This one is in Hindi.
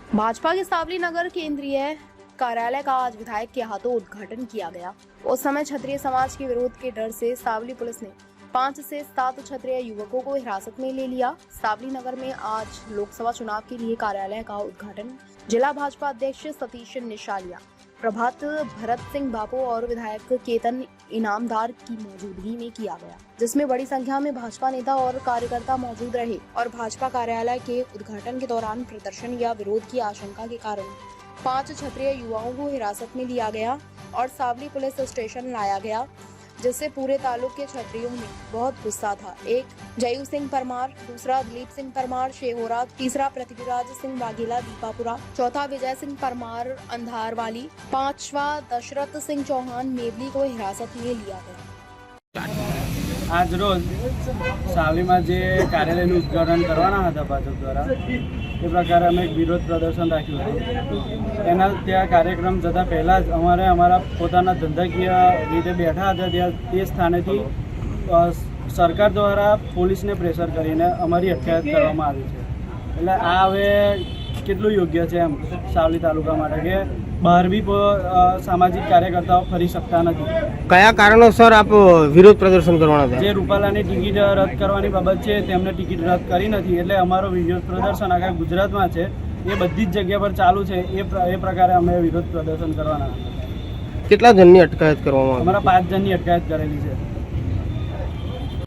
भाजपा के सावली नगर केंद्रीय कार्यालय का आज विधायक के हाथों उद्घाटन किया गया। उस समय क्षत्रिय समाज के विरोध के डर से सावली पुलिस ने 5 से 7 क्षत्रिय युवकों को हिरासत में ले लिया। सावली नगर में आज लोकसभा चुनाव के लिए कार्यालय का उद्घाटन जिला भाजपा अध्यक्ष सतीश निशालिया, प्रभात भरत सिंह बापू और विधायक केतन इनामदार की मौजूदगी में किया गया, जिसमें बड़ी संख्या में भाजपा नेता और कार्यकर्ता मौजूद रहे और भाजपा कार्यालय के उद्घाटन के दौरान प्रदर्शन या विरोध की आशंका के कारण 5 क्षत्रिय युवाओं को हिरासत में लिया गया और सावली पुलिस स्टेशन लाया गया, जिससे पूरे तालुक के क्षत्रियों में बहुत गुस्सा था। एक जयू सिंह परमार, दूसरा दिलीप सिंह परमार शेहोरा, तीसरा पृथ्वीराज सिंह वाघेला दीपापुरा, चौथा विजय सिंह परमार अंधारवाली, पांचवा दशरथ सिंह चौहान मेवली को हिरासत में लिया गया। आज रोज सावली में जो कार्यालय उद्घाटन करवाना था भाजप द्वारा એ પ્રકારે અમે એક વિરોધ પ્રદર્શન રાખ્યું હતું। એના ત્યાં કાર્યક્રમ જતાં પહેલાં જ અમારા પોતાના ધંધાકીય રીતે બેઠા હતા ત્યાં તે સ્થાનેથી સરકાર દ્વારા પોલીસને પ્રેશર કરીને અમારી અટકાયત કરવામાં આવી છે। એટલે આ હવે કેટલું યોગ્ય છે એમ સાવલી તાલુકા માટે કે બહાર બી સામાજિક કાર્યકર્તાઓ ફરી શકતા નથી। કયા કારણોસર આપ વિરોધ પ્રદર્શન કરવાના હતા? જે રૂપાલાની ટિકિટ રદ કરવાની બાબત છે તેમને ટિકિટ રદ કરી નથી, એટલે અમારો વિરોધ પ્રદર્શન આખા ગુજરાતમાં છે, એ બધી જ જગ્યા પર ચાલુ છે। એ પ્રકારે અમે વિરોધ પ્રદર્શન કરવાના હતા। કેટલા જણની અટકાયત કરવામાં આવી? અમારા 5 જણની અટકાયત કરેલી છે।